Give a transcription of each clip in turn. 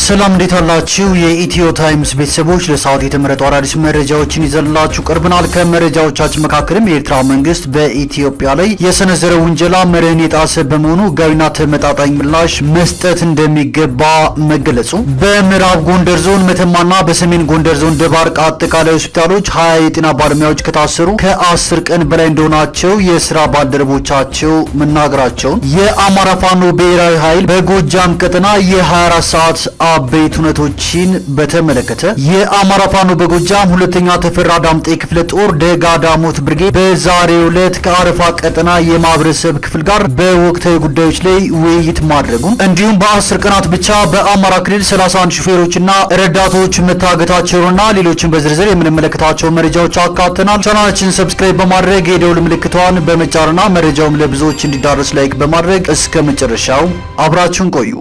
ሰላም እንዴት አላችሁ? የኢትዮ ታይምስ ቤተሰቦች ለሰዓቱ የተመረጡ አዳዲስ መረጃዎችን ይዘንላችሁ ቀርበናል። ከመረጃዎቻችን መካከልም የኤርትራ መንግስት በኢትዮጵያ ላይ የሰነዘረው ውንጀላ መርህን የጣሰ በመሆኑ ሕጋዊና ተመጣጣኝ ምላሽ መስጠት እንደሚገባ መገለጹ፣ በምዕራብ ጎንደር ዞን መተማና በሰሜን ጎንደር ዞን ደባርቅ አጠቃላይ ሆስፒታሎች 20 የጤና ባለሙያዎች ከታሰሩ ከ10 ቀን በላይ እንደሆናቸው የስራ ባልደረቦቻቸው መናገራቸውን፣ የአማራ ፋኖ ብሔራዊ ኃይል በጎጃም ቀጠና የ24 ሰዓት አበይት ሁነቶችን በተመለከተ የአማራ ፋኖ በጎጃም ሁለተኛ ተፈራ ዳምጤ ክፍለ ጦር ደጋዳሞት ብርጌድ በዛሬው ዕለት ከአረፋ ቀጠና የማህበረሰብ ክፍል ጋር በወቅታዊ ጉዳዮች ላይ ውይይት ማድረጉን እንዲሁም በ10 ቀናት ብቻ በአማራ ክልል 31 ሹፌሮችና ረዳቶች መታገታቸውንና ሌሎችን በዝርዝር የምንመለከታቸው መረጃዎች አካተናል። ቻናላችንን ሰብስክራይብ በማድረግ የደውል ምልክቷን በመጫንና መረጃውም ለብዙዎች እንዲዳረስ ላይክ በማድረግ እስከ መጨረሻው አብራችሁን ቆዩ።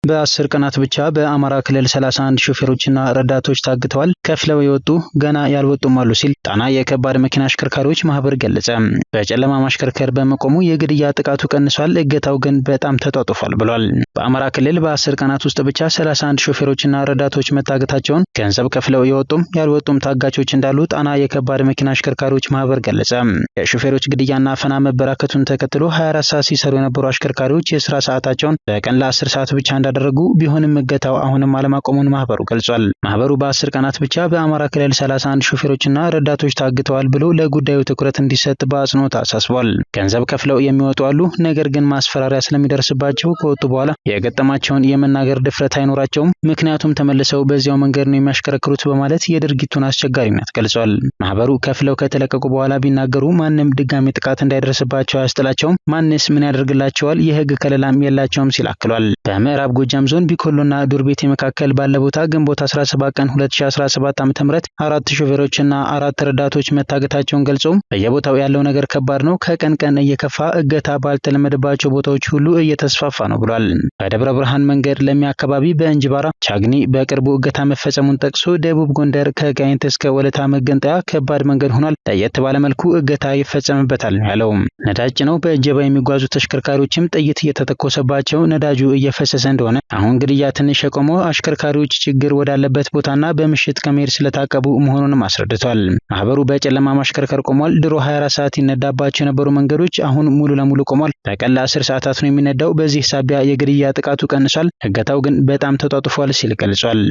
በ10 ቀናት ብቻ በአማራ ክልል 31 ሹፌሮችና ረዳቶች ታግተዋል። ከፍለው የወጡ ገና ያልወጡም አሉ ሲል ጣና የከባድ መኪና አሽከርካሪዎች ማህበር ገለጸ። በጨለማ ማሽከርከር በመቆሙ የግድያ ጥቃቱ ቀንሷል፣ እገታው ግን በጣም ተጧጡፏል ብሏል። በአማራ ክልል በ10 ቀናት ውስጥ ብቻ 31 ሹፌሮችና ረዳቶች መታገታቸውን፣ ገንዘብ ከፍለው የወጡም ያልወጡም ታጋቾች እንዳሉ ጣና የከባድ መኪና አሽከርካሪዎች ማህበር ገለጸ። የሹፌሮች ግድያና አፈና መበራከቱን ተከትሎ 24 ሰዓት ሲሰሩ የነበሩ አሽከርካሪዎች የስራ ሰዓታቸውን በቀን ለ10 ሰዓት ብቻ እንዳደረጉ ቢሆንም እገታው አሁንም አለማቆሙን ማህበሩ ገልጿል። ማህበሩ በ10 ቀናት ብቻ በአማራ ክልል 31 ሹፌሮችና ረዳቶች ታግተዋል ብሎ ለጉዳዩ ትኩረት እንዲሰጥ በአጽንኦት አሳስቧል። ገንዘብ ከፍለው የሚወጡ አሉ፣ ነገር ግን ማስፈራሪያ ስለሚደርስባቸው ከወጡ በኋላ የገጠማቸውን የመናገር ድፍረት አይኖራቸውም፣ ምክንያቱም ተመልሰው በዚያው መንገድ ነው የሚያሽከረክሩት በማለት የድርጊቱን አስቸጋሪነት ገልጿል። ማህበሩ ከፍለው ከተለቀቁ በኋላ ቢናገሩ ማንም ድጋሚ ጥቃት እንዳይደርስባቸው አያስጥላቸውም፣ ማንስ ምን ያደርግላቸዋል፣ የህግ ከለላም የላቸውም ሲል አክሏል። በምዕራብ ጎጃም ዞን ቢኮሎና ዱር ቤቴ መካከል ባለ ቦታ ግንቦት 17 ቀን 2017 ዓ.ም 4 ሹፌሮችና 4 ረዳቶች መታገታቸውን ገልጾ በየቦታው ያለው ነገር ከባድ ነው፣ ከቀን ቀን እየከፋ እገታ ባልተለመደባቸው ቦታዎች ሁሉ እየተስፋፋ ነው ብሏል። በደብረ ብርሃን መንገድ ለሚ አካባቢ በእንጅባራ ቻግኒ በቅርቡ እገታ መፈጸሙን ጠቅሶ ደቡብ ጎንደር ከጋይንት እስከ ወለታ መገንጠያ ከባድ መንገድ ሆኗል፣ ለየት ባለ መልኩ እገታ ይፈጸምበታል ነው ያለው። ነዳጅ ነው በእጀባ የሚጓዙ ተሽከርካሪዎችም ጥይት እየተተኮሰባቸው ነዳጁ እየፈሰሰ እንደሆነ አሁን ግድያ ትንሽ የቆመው አሽከርካሪዎች ችግር ወዳለበት ቦታና በምሽት ከመሄድ ስለታቀቡ መሆኑንም አስረድቷል። ማህበሩ በጨለማ ማሽከርከር ቆሟል። ድሮ 24 ሰዓት ይነዳባቸው የነበሩ መንገዶች አሁን ሙሉ ለሙሉ ቆሟል። በቀን ለ10 ሰዓታት ነው የሚነዳው። በዚህ ሳቢያ የግድያ ጥቃቱ ቀንሷል፣ እገታው ግን በጣም ተጧጡፏል ሲል ገልጿል።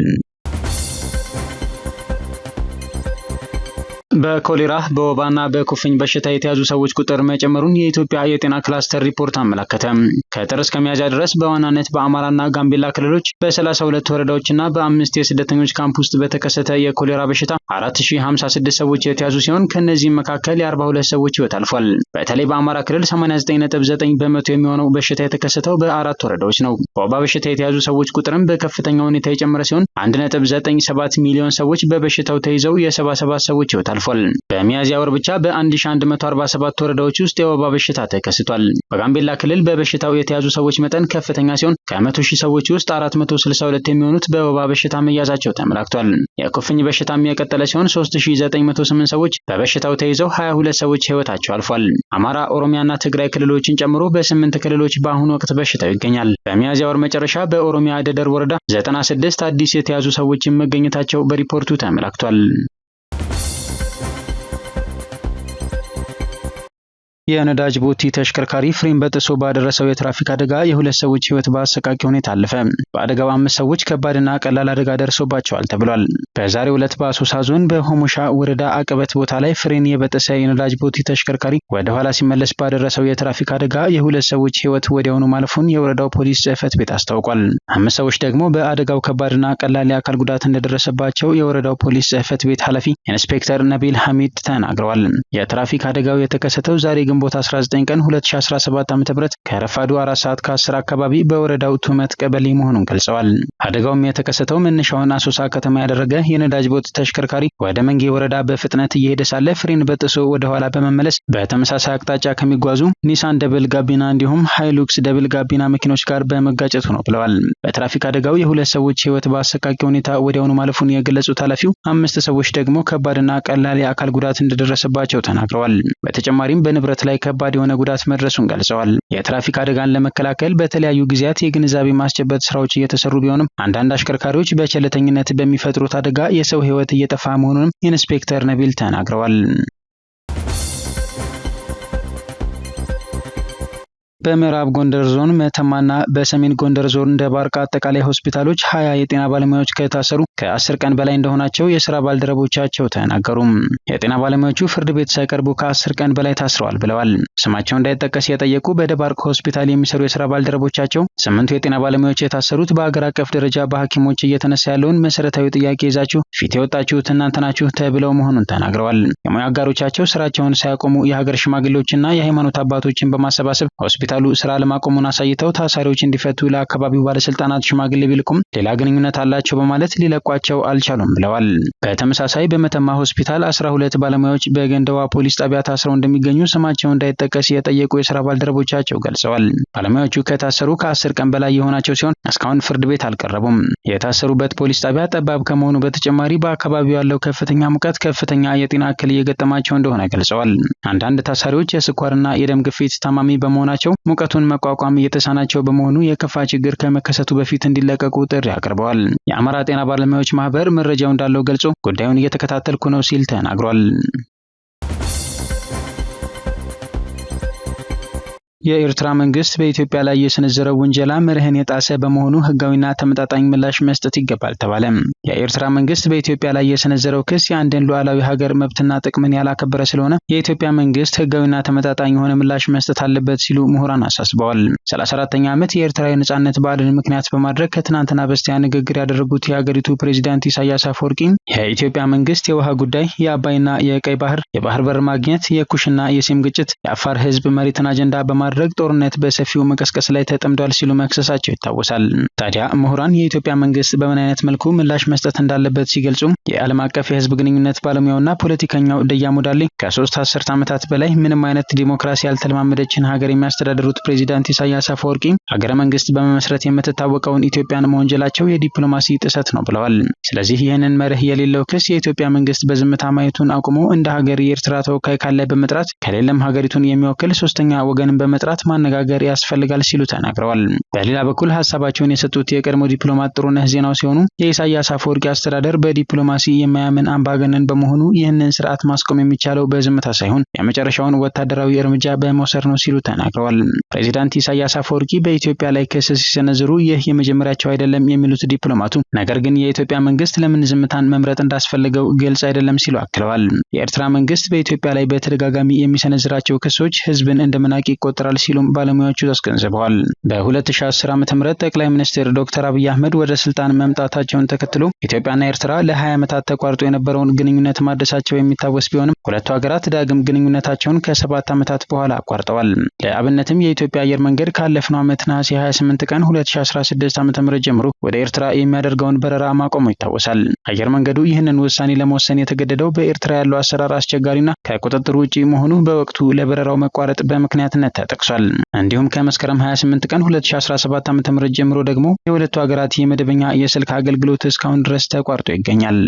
በኮሌራ በወባና በኩፍኝ በሽታ የተያዙ ሰዎች ቁጥር መጨመሩን የኢትዮጵያ የጤና ክላስተር ሪፖርት አመለከተ። ከጥር እስከ ሚያዝያ ድረስ በዋናነት በአማራና ጋምቤላ ክልሎች በ32 ወረዳዎችና በ5 የስደተኞች ካምፕ ውስጥ በተከሰተ የኮሌራ በሽታ 4056 ሰዎች የተያዙ ሲሆን ከነዚህም መካከል የ42 ሰዎች ህይወት አልፏል። በተለይ በአማራ ክልል 89.9 በመቶ የሚሆነው በሽታ የተከሰተው በ4 ወረዳዎች ነው። በወባ በሽታ የተያዙ ሰዎች ቁጥርም በከፍተኛ ሁኔታ የጨመረ ሲሆን 1.97 ሚሊዮን ሰዎች በበሽታው ተይዘው የ77 ሰዎች ህይወት አልፏል። በሚያዝያ ወር ብቻ በ1147 ወረዳዎች ውስጥ የወባ በሽታ ተከስቷል። በጋምቤላ ክልል በበሽታው የተያዙ ሰዎች መጠን ከፍተኛ ሲሆን ከ100 ሺህ ሰዎች ውስጥ 462 የሚሆኑት በወባ በሽታ መያዛቸው ተመላክቷል። የኩፍኝ በሽታም የቀጠለ ሲሆን 3908 ሰዎች በበሽታው ተይዘው 22 ሰዎች ህይወታቸው አልፏል። አማራ፣ ኦሮሚያና ትግራይ ክልሎችን ጨምሮ በ8 ክልሎች በአሁኑ ወቅት በሽታው ይገኛል። በሚያዝያ ወር መጨረሻ በኦሮሚያ ደደር ወረዳ 96 አዲስ የተያዙ ሰዎች መገኘታቸው በሪፖርቱ ተመላክቷል። የነዳጅ ቦቲ ተሽከርካሪ ፍሬም በጥሶ ባደረሰው የትራፊክ አደጋ የሁለት ሰዎች ህይወት በአሰቃቂ ሁኔታ አለፈ። በአደጋው 5 ሰዎች ከባድና ቀላል አደጋ ደርሶባቸዋል ተብሏል። በዛሬው ዕለት በአሶሳ ዞን በሆሞሻ ወረዳ አቀበት ቦታ ላይ ፍሬን የበጠሰ የነዳጅ ቦቲ ተሽከርካሪ ወደ ኋላ ሲመለስ ባደረሰው የትራፊክ አደጋ የሁለት ሰዎች ህይወት ወዲያውኑ ማለፉን የወረዳው ፖሊስ ጽሕፈት ቤት አስታውቋል። 5 ሰዎች ደግሞ በአደጋው ከባድና ቀላል የአካል ጉዳት እንደደረሰባቸው የወረዳው ፖሊስ ጽሕፈት ቤት ኃላፊ ኢንስፔክተር ነቢል ሐሚድ ተናግረዋል። የትራፊክ አደጋው የተከሰተው ዛሬ ግንቦት 19 ቀን 2017 ዓ.ም ከረፋዱ 4 ሰዓት ከ10 አካባቢ በወረዳው ቱመት ቀበሌ መሆኑን ገልጸዋል። አደጋውም የተከሰተው መነሻውን አሶሳ ከተማ ያደረገ የነዳጅ ቦት ተሽከርካሪ ወደ መንጌ ወረዳ በፍጥነት እየሄደ ሳለ ፍሬን በጥሶ ወደ ኋላ በመመለስ በተመሳሳይ አቅጣጫ ከሚጓዙ ኒሳን ደብል ጋቢና እንዲሁም ሃይሉክስ ደብል ጋቢና መኪኖች ጋር በመጋጨቱ ነው ብለዋል። በትራፊክ አደጋው የሁለት ሰዎች ህይወት በአሰቃቂ ሁኔታ ወዲያውኑ ማለፉን የገለጹት ኃላፊው 5 ሰዎች ደግሞ ከባድና ቀላል የአካል ጉዳት እንደደረሰባቸው ተናግረዋል። በተጨማሪም በንብረት ሕይወት ላይ ከባድ የሆነ ጉዳት መድረሱን ገልጸዋል። የትራፊክ አደጋን ለመከላከል በተለያዩ ጊዜያት የግንዛቤ ማስጨበጥ ስራዎች እየተሰሩ ቢሆንም አንዳንድ አሽከርካሪዎች በቸልተኝነት በሚፈጥሩት አደጋ የሰው ሕይወት እየጠፋ መሆኑንም ኢንስፔክተር ነቢል ተናግረዋል። በምዕራብ ጎንደር ዞን መተማና በሰሜን ጎንደር ዞን ደባርቅ አጠቃላይ ሆስፒታሎች 20 የጤና ባለሙያዎች ከታሰሩ ከ10 ቀን በላይ እንደሆናቸው የስራ ባልደረቦቻቸው ተናገሩ። የጤና ባለሙያዎቹ ፍርድ ቤት ሳይቀርቡ ከ10 ቀን በላይ ታስረዋል ብለዋል። ስማቸው እንዳይጠቀስ የጠየቁ በደባርቅ ሆስፒታል የሚሰሩ የስራ ባልደረቦቻቸው 8 የጤና ባለሙያዎች የታሰሩት በአገር አቀፍ ደረጃ በሐኪሞች እየተነሳ ያለውን መሰረታዊ ጥያቄ ይዛችሁ ፊት የወጣችሁት እናንተ ናችሁ ተብለው መሆኑን ተናግረዋል። የሙያ አጋሮቻቸው ስራቸውን ሳያቆሙ የሀገር ሽማግሌዎችና የሃይማኖት አባቶችን በማሰባሰብ ሆስፒታሉ ስራ ለማቆሙን አሳይተው ታሳሪዎች እንዲፈቱ ለአካባቢው ባለስልጣናት ሽማግሌ ቢልኩም ሌላ ግንኙነት አላቸው በማለት ሊለቋቸው አልቻሉም ብለዋል። በተመሳሳይ በመተማ ሆስፒታል 12 ባለሙያዎች በገንደዋ ፖሊስ ጣቢያ ታስረው እንደሚገኙ ስማቸው እንዳይጠቀስ የጠየቁ የስራ ባልደረቦቻቸው ገልጸዋል። ባለሙያዎቹ ከታሰሩ ከ10 ቀን በላይ የሆናቸው ሲሆን እስካሁን ፍርድ ቤት አልቀረቡም። የታሰሩበት ፖሊስ ጣቢያ ጠባብ ከመሆኑ በተጨማሪ በአካባቢው ያለው ከፍተኛ ሙቀት ከፍተኛ የጤና እክል እየገጠማቸው እንደሆነ ገልጸዋል። አንዳንድ ታሳሪዎች የስኳርና የደም ግፊት ታማሚ በመሆናቸው ሙቀቱን መቋቋም እየተሳናቸው በመሆኑ የከፋ ችግር ከመከሰቱ በፊት እንዲለቀቁ ጥሪ አቅርበዋል። የአማራ ጤና ባለሙያዎች ማህበር መረጃው እንዳለው ገልጾ ጉዳዩን እየተከታተልኩ ነው ሲል ተናግሯል። የኤርትራ መንግስት በኢትዮጵያ ላይ የሰነዘረው ውንጀላ መርህን የጣሰ በመሆኑ ህጋዊና ተመጣጣኝ ምላሽ መስጠት ይገባል ተባለ። የኤርትራ መንግስት በኢትዮጵያ ላይ የሰነዘረው ክስ የአንድን ሉዓላዊ ሀገር መብትና ጥቅምን ያላከበረ ስለሆነ የኢትዮጵያ መንግስት ህጋዊና ተመጣጣኝ የሆነ ምላሽ መስጠት አለበት ሲሉ ምሁራን አሳስበዋል። 34ኛ ዓመት የኤርትራ የነጻነት በዓልን ምክንያት በማድረግ ከትናንትና በስቲያ ንግግር ያደረጉት የሀገሪቱ ፕሬዝዳንት ኢሳያስ አፈወርቂ የኢትዮጵያ መንግስት የውሃ ጉዳይ፣ የአባይና የቀይ ባህር፣ የባህር በር ማግኘት፣ የኩሽና የሴም ግጭት፣ የአፋር ህዝብ መሬትን አጀንዳ በማድረግ ጦርነት በሰፊው መቀስቀስ ላይ ተጠምዷል ሲሉ መክሰሳቸው ይታወሳል። ታዲያ ምሁራን የኢትዮጵያ መንግስት በምን አይነት መልኩ ምላሽ መስጠት እንዳለበት ሲገልጹ የዓለም አቀፍ የህዝብ ግንኙነት ባለሙያውና ፖለቲከኛው ደያ ሞዳሌ ከ3 አስርት ዓመታት በላይ ምንም አይነት ዲሞክራሲ ያልተለማመደችን ሀገር የሚያስተዳድሩት ፕሬዝዳንት ኢሳያስ አፈወርቂ ሀገረ መንግስት በመመስረት የምትታወቀውን ኢትዮጵያን መወንጀላቸው የዲፕሎማሲ ጥሰት ነው ብለዋል። ስለዚህ ይህንን መርህ የሌለው ክስ የኢትዮጵያ መንግስት በዝምታ ማየቱን አቁሞ እንደ ሀገር የኤርትራ ተወካይ ካለ በመጥራት ከሌለም ሀገሪቱን የሚወክል ሶስተኛ ወገንን በመጥራት ማነጋገር ያስፈልጋል ሲሉ ተናግረዋል። በሌላ በኩል ሀሳባቸውን የሰጡት የቀድሞ ዲፕሎማት ጥሩነህ ዜናው ሲሆኑ የኢሳያስ አፈወርቂ አስተዳደር በዲፕሎማሲ የማያምን አምባገነን በመሆኑ ይህንን ስርዓት ማስቆም የሚቻለው በዝምታ ሳይሆን የመጨረሻውን ወታደራዊ እርምጃ በመውሰድ ነው ሲሉ ተናግረዋል። ፕሬዝዳንት ኢሳያስ አፈወርቂ በኢትዮጵያ ላይ ክስ ሲሰነዝሩ ይህ የመጀመሪያቸው አይደለም የሚሉት ዲፕሎማቱ ነገር ግን የኢትዮጵያ መንግስት ለምን ዝምታን መምረጥ እንዳስፈልገው ግልጽ አይደለም ሲሉ አክለዋል። የኤርትራ መንግስት በኢትዮጵያ ላይ በተደጋጋሚ የሚሰነዝራቸው ክሶች ህዝብን እንደመናቅ ይቆጠራል ሲሉም ባለሙያዎቹ አስገንዝበዋል። በ2010 ዓ.ም ጠቅላይ ሚኒስትር ዶክተር አብይ አህመድ ወደ ስልጣን መምጣታቸውን ተከትሎ ኢትዮጵያና ኤርትራ ለ20 ዓመታት ተቋርጦ የነበረውን ግንኙነት ማደሳቸው የሚታወስ ቢሆንም ሁለቱ ሀገራት ዳግም ግንኙነታቸውን ከ7 ዓመታት በኋላ አቋርጠዋል። ለአብነትም የኢትዮጵያ አየር መንገድ ካለፈው ዓመት ነሐሴ 28 ቀን 2016 ዓ.ም ጀምሮ ወደ ኤርትራ የሚያደርገውን በረራ ማቆሙ ይታወሳል። አየር መንገዱ ይህንን ውሳኔ ለመወሰን የተገደደው በኤርትራ ያለው አሰራር አስቸጋሪና ከቁጥጥር ውጪ መሆኑ በወቅቱ ለበረራው መቋረጥ በምክንያትነት ተጠቅሷል። እንዲሁም ከመስከረም 28 ቀን 2017 ዓ.ም ጀምሮ ደግሞ የሁለቱ ሀገራት የመደበኛ የስልክ አገልግሎት እስካሁን ድረስ ተቋርጦ ይገኛል።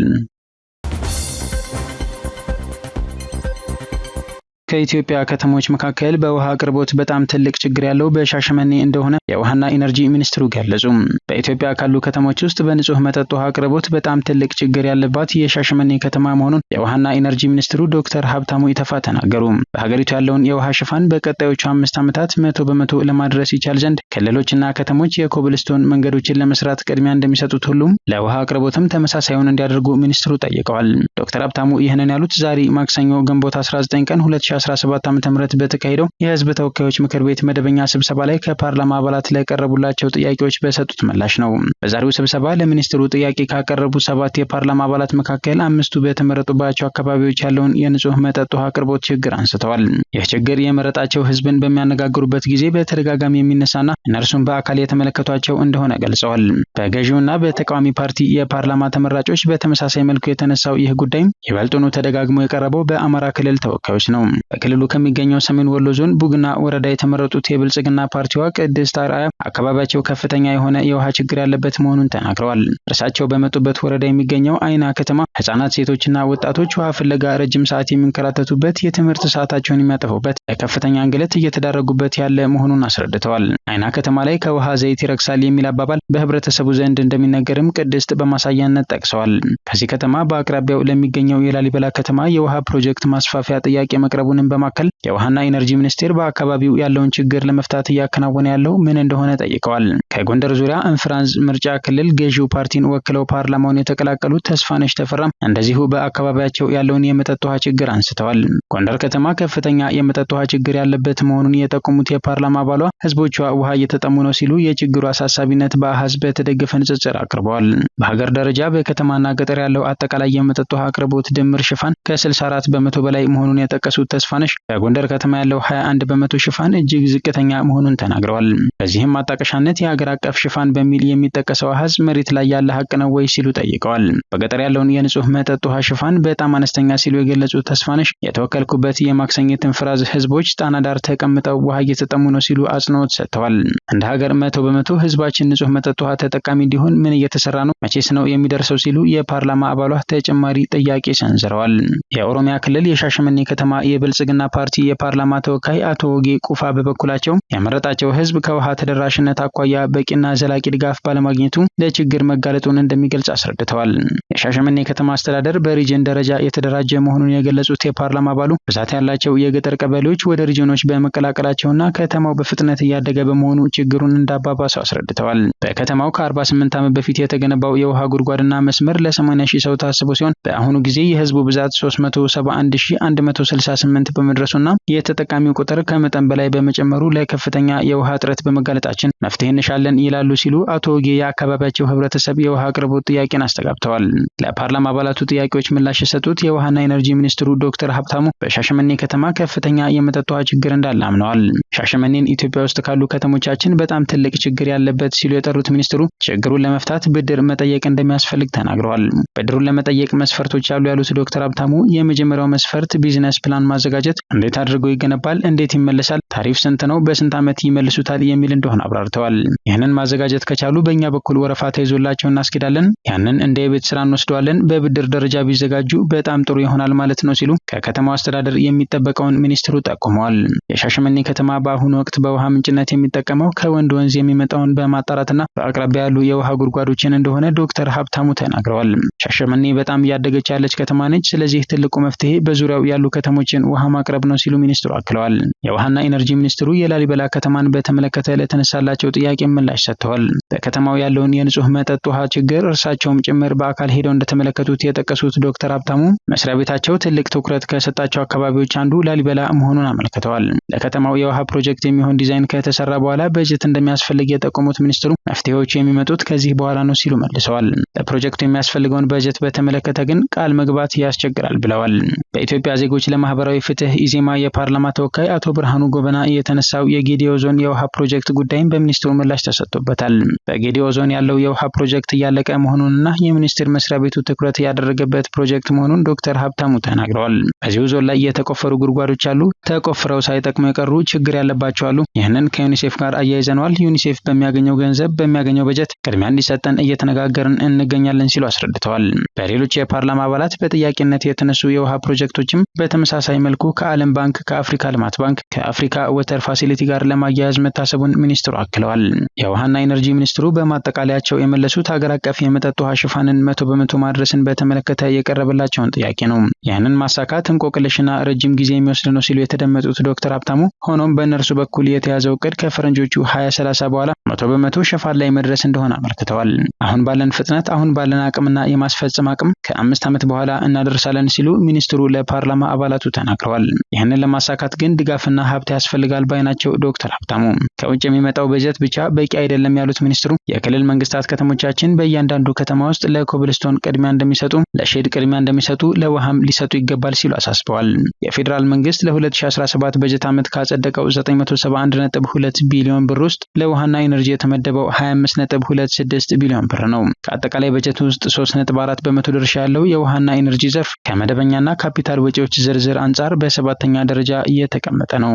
ከኢትዮጵያ ከተሞች መካከል በውሃ አቅርቦት በጣም ትልቅ ችግር ያለው በሻሸመኔ እንደሆነ የውሃና ኢነርጂ ሚኒስትሩ ገለጹ። በኢትዮጵያ ካሉ ከተሞች ውስጥ በንጹህ መጠጥ ውሃ አቅርቦት በጣም ትልቅ ችግር ያለባት የሻሸመኔ ከተማ መሆኑን የውሃና ኢነርጂ ሚኒስትሩ ዶክተር ሀብታሙ ኢተፋ ተናገሩ። በሀገሪቱ ያለውን የውሃ ሽፋን በቀጣዮቹ 5 ዓመታት 100% ለማድረስ ይቻል ዘንድ ክልሎችና ከተሞች የኮብልስቶን መንገዶችን ለመስራት ቅድሚያ እንደሚሰጡት ሁሉም ለውሃ አቅርቦትም ተመሳሳዩን እንዲያደርጉ ሚኒስትሩ ጠይቀዋል። ዶክተር ሀብታሙ ይህንን ያሉት ዛሬ ማክሰኞ ግንቦት 19 ቀን 2017 ዓ.ም በተካሄደው የህዝብ ተወካዮች ምክር ቤት መደበኛ ስብሰባ ላይ ከፓርላማ አባላት ለቀረቡላቸው ጥያቄዎች በሰጡት ምላሽ ነው። በዛሬው ስብሰባ ለሚኒስትሩ ጥያቄ ካቀረቡ 7 የፓርላማ አባላት መካከል 5ቱ በተመረጡባቸው አካባቢዎች ያለውን የንጹህ መጠጥ ውሃ አቅርቦት ችግር አንስተዋል። ይህ ችግር የመረጣቸው ህዝብን በሚያነጋግሩበት ጊዜ በተደጋጋሚ የሚነሳና እነርሱም በአካል የተመለከቷቸው እንደሆነ ገልጸዋል። በገዢውና በተቃዋሚ ፓርቲ የፓርላማ ተመራጮች በተመሳሳይ መልኩ የተነሳው ይህ ጉዳይ ይበልጡኑ ተደጋግሞ የቀረበው በአማራ ክልል ተወካዮች ነው። በክልሉ ከሚገኘው ሰሜን ወሎ ዞን ቡግና ወረዳ የተመረጡት የብልጽግና ፓርቲዋ ቅድስት አርአያ አካባቢያቸው ከፍተኛ የሆነ የውሃ ችግር ያለበት መሆኑን ተናግረዋል። እርሳቸው በመጡበት ወረዳ የሚገኘው አይና ከተማ ህጻናት፣ ሴቶችና ወጣቶች ውሃ ፍለጋ ረጅም ሰዓት የሚንከራተቱበት፣ የትምህርት ሰዓታቸውን የሚያጠፉበት፣ ለከፍተኛ እንግልት እየተዳረጉበት ያለ መሆኑን አስረድተዋል። አይና ከተማ ላይ ከውሃ ዘይት ይረክሳል የሚል አባባል በህብረተሰቡ ዘንድ እንደሚነገርም ቅድስት በማሳያነት ጠቅሰዋል። ከዚህ ከተማ በአቅራቢያው ለሚገኘው የላሊበላ ከተማ የውሃ ፕሮጀክት ማስፋፊያ ጥያቄ መቅረቡንም በማከል የውሃና ኢነርጂ ሚኒስቴር በአካባቢው ያለውን ችግር ለመፍታት እያከናወነ ያለው ምን እንደሆነ ጠይቀዋል። ከጎንደር ዙሪያ እንፍራንዝ ምርጫ ክልል ገዢው ፓርቲን ወክለው ፓርላማውን የተቀላቀሉት ተስፋነሽ ተፈራም እንደዚሁ በአካባቢያቸው ያለውን የመጠጥ ውሃ ችግር አንስተዋል። ጎንደር ከተማ ከፍተኛ የመጠጥ ውሃ ችግር ያለበት መሆኑን የጠቆሙት የፓርላማ አባሏ ህዝቦቿ ውሃ እየተጠሙ ነው ሲሉ የችግሩ አሳሳቢነት በአሃዝ በተደገፈ ንጽጽር አቅርበዋል። በሀገር ደረጃ በከተማና ገጠር ያለው አጠቃላይ የመጠጥ ውሃ አቅርቦት ድምር ሽፋን ከ64 በመቶ በላይ መሆኑን የጠቀሱት ተስፋነሽ በጎንደር ከተማ ያለው 21 በመቶ ሽፋን እጅግ ዝቅተኛ መሆኑን ተናግረዋል። በዚህም ማጣቀሻነት የሀገር አቀፍ ሽፋን በሚል የሚጠቀሰው አሃዝ መሬት ላይ ያለ ሀቅ ነው ወይ ሲሉ ጠይቀዋል። በገጠር ያለውን የንጹህ መጠጥ ውሃ ሽፋን በጣም አነስተኛ ሲሉ የገለጹት ተስፋነሽ የተወከልኩበት የማክሰኝት እንፍራዝ ህዝቦች ጣና ዳር ተቀምጠው ውሃ እየተጠሙ ነው ሲሉ አጽንኦት ሰጥተዋል። እንደ ሀገር 100 በመቶ ህዝባችን ንጹህ መጠጥ ውሃ ተጠቃሚ እንዲሆን ምን እየተሰራ ነው? መቼስ ነው የሚደርሰው? ሲሉ የፓርላማ አባሏ ተጨማሪ ጥያቄ ሰንዝረዋል። የኦሮሚያ ክልል የሻሸመኔ ከተማ የብልጽግና ፓርቲ የፓርላማ ተወካይ አቶ ወጌ ቁፋ በበኩላቸው የመረጣቸው ህዝብ ከውሃ ተደራሽነት አኳያ በቂና ዘላቂ ድጋፍ ባለማግኘቱ ለችግር መጋለጡን እንደሚገልጽ አስረድተዋል። የሻሸመኔ ከተማ አስተዳደር በሪጅን ደረጃ የተደራጀ መሆኑን የገለጹት የፓርላማ አባሉ ብዛት ያላቸው የገጠር ቀበሌዎች ወደ ሪጅኖች በመቀላቀላቸውና ከተማው በፍጥነት እያደገ በመሆኑ ችግሩን እንዳባባሰው አስረድተዋል። በከተማው ከ48 ዓመት በፊት የተገነባው የውሃ ጉድጓድና መስመር ለ80 ሺህ ሰው ታስቦ ሲሆን በአሁኑ ጊዜ የህዝቡ ብዛት 371168 በመድረሱና የተጠቃሚው ቁጥር ከመጠን በላይ በመጨመሩ ለከፍተኛ የውሃ እጥረት በመጋለጣችን መፍትሄ እንሻለን ይላሉ ሲሉ አቶ ወጌ የአካባቢያቸው ህብረተሰብ የውሃ አቅርቦት ጥያቄን አስተጋብተዋል። ለፓርላማ አባላቱ ጥያቄዎች ምላሽ የሰጡት የውሃና ኢነርጂ ሚኒስትሩ ዶክተር ሀብታሙ በሻሸመኔ ከተማ ከፍተኛ የመጠጥ ውሃ ችግር እንዳለ አምነዋል። ሻሸመኔን ኢትዮጵያ ውስጥ ካሉ ከተሞቻችን በጣም ትልቅ ችግር ያለበት ሲሉ የጠሩት ሚኒስትሩ ችግሩን ለመፍታት ብድር መጠየቅ እንደሚያስፈልግ ተናግረዋል። ብድሩን ለመጠየቅ መስፈርቶች አሉ ያሉት ዶክተር ሀብታሙ የመጀመሪያው መስፈርት ቢዝነስ ፕላን ማዘጋጀት፣ እንዴት አድርጎ ይገነባል፣ እንዴት ይመለሳል፣ ታሪፍ ስንት ነው፣ በስንት ዓመት ይመልሱታል የሚል እንደሆነ አብራርተዋል። ይህንን ማዘጋጀት ከቻሉ በእኛ በኩል ወረፋ ተይዞላቸው እናስኬዳለን፣ ያንን እንደ የቤት ስራ እንወስደዋለን፣ በብድር ደረጃ ቢዘጋጁ በጣም ጥሩ ይሆናል ማለት ነው ሲሉ ከከተማው አስተዳደር የሚጠበቀውን ሚኒስትሩ ጠቁመዋል። የሻሸመኔ ከተማ በአሁኑ ወቅት በውሃ ምንጭነት የሚጠቀመው ከወንድ ወንዝ የሚመጣውን በማጣራትና በአቅራቢያ ያሉ የውሃ ጉድጓዶችን እንደሆነ ዶክተር ሀብታሙ ተናግረዋል። ሻሸመኔ በጣም እያደገች ያለች ከተማ ነች። ስለዚህ ትልቁ መፍትሄ በዙሪያው ያሉ ከተሞችን ውሃ ማቅረብ ነው ሲሉ ሚኒስትሩ አክለዋል። የውሃና ኢነርጂ ሚኒስትሩ የላሊበላ ከተማን በተመለከተ ለተነሳላቸው ጥያቄ ምላሽ ሰጥተዋል። በከተማው ያለውን የንጹህ መጠጥ ውሃ ችግር እርሳቸውም ጭምር በአካል ሄደው እንደተመለከቱት የጠቀሱት ዶክተር ሀብታሙ መስሪያ ቤታቸው ትልቅ ትኩረት ከሰጣቸው አካባቢዎች አንዱ ላሊበላ መሆኑን አመልክተዋል። ለከተማው የውሃ ፕሮጀክት የሚሆን ዲዛይን ከተሰራ በኋላ በጀት እንደሚያስፈልግ የጠቆሙት ሚኒስትሩ መፍትሄዎቹ የሚመጡት ከዚህ በኋላ ነው ሲሉ መልሰዋል። ለፕሮጀክቱ የሚያስፈልገውን በጀት በተመለከተ ግን ቃል መግባት ያስቸግራል ብለዋል። በኢትዮጵያ ዜጎች ለማህበራዊ ፍትህ ኢዜማ የፓርላማ ተወካይ አቶ ብርሃኑ ጎበና የተነሳው የጌዲዮ ዞን የውሃ ፕሮጀክት ጉዳይም በሚኒስትሩ ምላሽ ተሰጥቶበታል። በጌዲዮ ዞን ያለው የውሃ ፕሮጀክት እያለቀ መሆኑንና የሚኒስቴር መስሪያ ቤቱ ትኩረት ያደረገበት ፕሮጀክት መሆኑን ዶክተር ሀብታሙ ተናግረዋል። በዚሁ ዞን ላይ የተቆፈሩ ጉድጓዶች አሉ፣ ተቆፍረው ሳይጠቅሙ የቀሩ ችግር ያለባቸው አሉ። ይህንን ከዩኒሴፍ ጋር አያይዘነዋል። ዩኒሴፍ በሚያገኘው ገንዘብ በሚያገኘው በጀት ቅድሚያ እንዲሰጠን እየተነጋገርን እንገኛለን ሲሉ አስረድተዋል። በሌሎች የፓርላማ አባላት በጥያቄነት የተነሱ የውሃ ፕሮጀክቶችም በተመሳሳይ መልኩ ከዓለም ባንክ፣ ከአፍሪካ ልማት ባንክ፣ ከአፍሪካ ወተር ፋሲሊቲ ጋር ለማያያዝ መታሰቡን ሚኒስትሩ አክለዋል። የውሃና ኢነርጂ ሚኒስትሩ በማጠቃለያቸው የመለሱት ሀገር አቀፍ የመጠጥ ውሃ ሽፋንን 100 በመቶ ማድረስን በተመለከተ የቀረበላቸውን ጥያቄ ነው። ያንን ማሳካት እንቆቅልሽና ረጅም ጊዜ የሚወስድ ነው ሲሉ የተደመጡት ዶክተር ሀብታሙ ሆኖም በእነርሱ በኩል የተያዘው እቅድ ከፈረንጆቹ 2030 በኋላ 100 በመቶ ሽፋን ላይ መድረስ እንደሆነ አመልክተዋል። አሁን ባለን ፍጥነት፣ አሁን ባለን አቅምና የማስፈጸም አቅም ከ5 ዓመት በኋላ እናደርሳለን ሲሉ ሚኒስትሩ ለፓርላማ አባላቱ ተናግረዋል። ይህንን ለማሳካት ግን ድጋፍና ሀብት ያስፈልጋል ባይ ናቸው ዶክተር ሀብታሙ። ከውጭ የሚመጣው በጀት ብቻ በቂ አይደለም ያሉት ሚኒስትሩ የክልል መንግስታት ከተሞቻችን በእያንዳንዱ ከተማ ውስጥ ለኮብልስቶን ቅድሚያ እንደሚሰጡ፣ ለሼድ ቅድሚያ እንደሚሰጡ፣ ለውሃም ሊሰጡ ይገባል ሲሉ አሳስበዋል። የፌዴራል መንግስት ለ2017 በጀት ዓመት ካጸደቀው 971.2 ቢሊዮን ብር ውስጥ ለውሃና ኢነርጂ የተመደበው 25.26 ቢሊዮን ብር ነው። ከአጠቃላይ በጀት ውስጥ 3.4 በመቶ ድርሻ ያለው የውሃና ኢነርጂ ዘርፍ ከመደበኛና ካፒታል ወጪዎች ዝርዝር አንጻር አንጻር በ7ኛ ደረጃ የተቀመጠ ነው።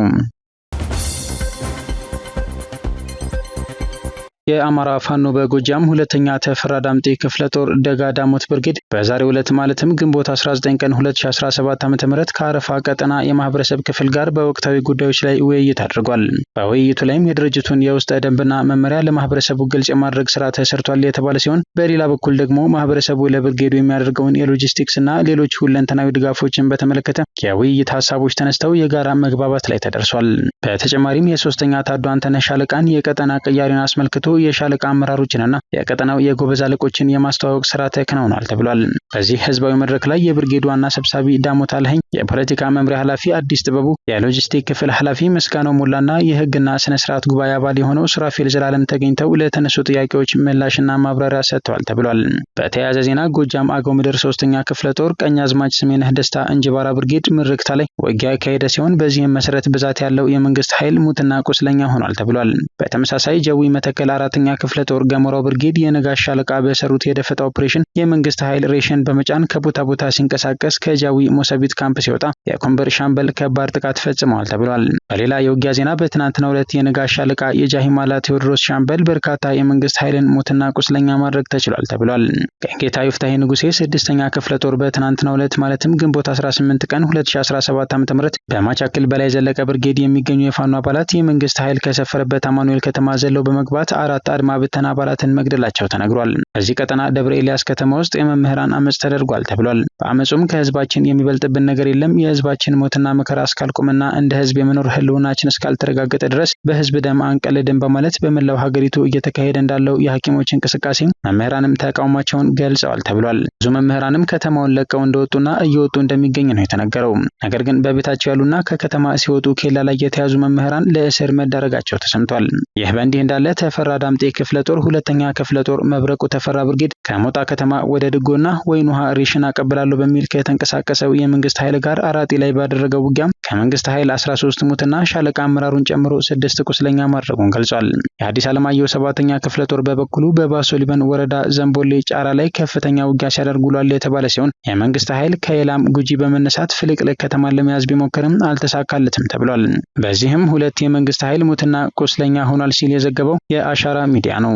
የአማራ ፋኖ በጎጃም ሁለተኛ ተፈራ ዳምጤ ክፍለ ጦር ደጋ ዳሞት ብርጌድ በዛሬው ዕለት ማለትም ግንቦት 19 ቀን 2017 ዓ.ም ከአረፋ ቀጠና የማህበረሰብ ክፍል ጋር በወቅታዊ ጉዳዮች ላይ ውይይት አድርጓል። በውይይቱ ላይም የድርጅቱን የውስጥ ደንብና መመሪያ ለማህበረሰቡ ግልጽ የማድረግ ስራ ተሰርቷል የተባለ ሲሆን በሌላ በኩል ደግሞ ማህበረሰቡ ለብርጌዱ የሚያደርገውን የሎጂስቲክስና ሌሎች ሁለንተናዊ ድጋፎችን በተመለከተ የውይይት ሀሳቦች ተነስተው የጋራ መግባባት ላይ ተደርሷል። በተጨማሪም የሶስተኛ ታዱ አንተነህ ሻለቃን የቀጠና ቅያሬን አስመልክቶ የሻለቃ አመራሮችንና የቀጠናው የጎበዝ አለቆችን የማስተዋወቅ ስራ ተከናውኗል ተብሏል። በዚህ ህዝባዊ መድረክ ላይ የብርጌዱ ዋና ሰብሳቢ ዳሞት አለኸኝ፣ የፖለቲካ መምሪያ ኃላፊ አዲስ ጥበቡ፣ የሎጂስቲክ ክፍል ኃላፊ ምስጋናው ሞላና የህግና ስነ ስርዓት ጉባኤ አባል የሆነው ሱራፌል ዘላለም ተገኝተው ለተነሱ ጥያቄዎች ምላሽና ማብራሪያ ሰጥተዋል ተብሏል። በተያያዘ ዜና ጎጃም አገው ምድር 3ኛ ክፍለ ጦር ቀኛዝማች ስሜነህ ደስታ እንጅባራ ብርጌድ ምርክታ ላይ ውጊያ ያካሄደ ሲሆን በዚህም መሰረት ብዛት ያለው የመንግስት ኃይል ሙትና ቁስለኛ ሆኗል ተብሏል። በተመሳሳይ ጀዊ መተከል 4ኛ ክፍለ ጦር ገሞራው ብርጌድ የነጋሽ ሻለቃ በሰሩት የደፈጣ ኦፕሬሽን የመንግስት ኃይል ሬሽን በመጫን ከቦታ ቦታ ሲንቀሳቀስ ከጃዊ ሞሰቢት ካምፕ ሲወጣ የኮምበር ሻምበል ከባድ ጥቃት ፈጽመዋል ተብሏል። በሌላ የውጊያ ዜና በትናንትናው ዕለት የነጋሽ ሻለቃ የጃሂማላ ቴዎድሮስ ሻምበል በርካታ የመንግስት ኃይልን ሙትና ቁስለኛ ማድረግ ተችሏል ተብሏል። ቀንጌታ ይፍታሄ ንጉሴ 6ኛ ክፍለ ጦር በትናንትናው ዕለት ማለትም ግንቦት 18 ቀን 2017 ዓ.ም በማቻክል በላይ ዘለቀ ብርጌድ የሚገኙ የፋኖ አባላት የመንግስት ኃይል ከሰፈረበት አማኑኤል ከተማ ዘለው በመግባት 4 አድማ ብተና አባላትን መግደላቸው ተነግሯል። በዚህ ቀጠና ደብረ ኤልያስ ከተማ ውስጥ የመምህራን አመጽ ተደርጓል ተብሏል። በአመጹም ከህዝባችን የሚበልጥብን ነገር የለም፣ የህዝባችን ሞትና መከራ አስካልቆምና እንደ ህዝብ የመኖር ህልውናችን እስካልተረጋገጠ ድረስ በህዝብ ደም አንቀልድም በማለት በመላው ሀገሪቱ እየተካሄደ እንዳለው የሐኪሞች እንቅስቃሴ መምህራንም ተቃውሟቸውን ገልጸዋል ተብሏል። ብዙ መምህራንም ከተማውን ለቀው እንደወጡና እየወጡ እንደሚገኝ ነው የተነገረው። ነገር ግን በቤታቸው ያሉና ከከተማ ሲወጡ ኬላ ላይ የተያዙ መምህራን ለእስር መዳረጋቸው ተሰምቷል። ይህ በእንዲህ እንዳለ ተፈራ ዳምጤ ክፍለ ጦር ሁለተኛ ክፍለ ጦር መብረቁ ተፈራ ብርጌድ ከሞጣ ከተማ ወደ ድጎና ወይን ውሃ ሬሽን አቀብላለሁ በሚል ከተንቀሳቀሰው የመንግስት ኃይል ጋር አራጢ ላይ ባደረገው ውጊያም ከመንግስት ኃይል 13 ሙትና ሻለቃ አመራሩን ጨምሮ 6 ቁስለኛ ማድረጉን ገልጿል። የአዲስ ዓለማየሁ 7ኛ ክፍለ ጦር በበኩሉ በባሶ ሊበን ወረዳ ዘንቦሌ ጫራ ላይ ከፍተኛ ውጊያ ሲያደርግ ውሏል የተባለ ሲሆን የመንግስት ኃይል ከየላም ጉጂ በመነሳት ፍልቅልቅ ከተማን ለመያዝ ቢሞክርም አልተሳካለትም ተብሏል። በዚህም 2 የመንግስት ኃይል ሙትና ቁስለኛ ሆኗል ሲል የዘገበው የአሻራ ሚዲያ ነው።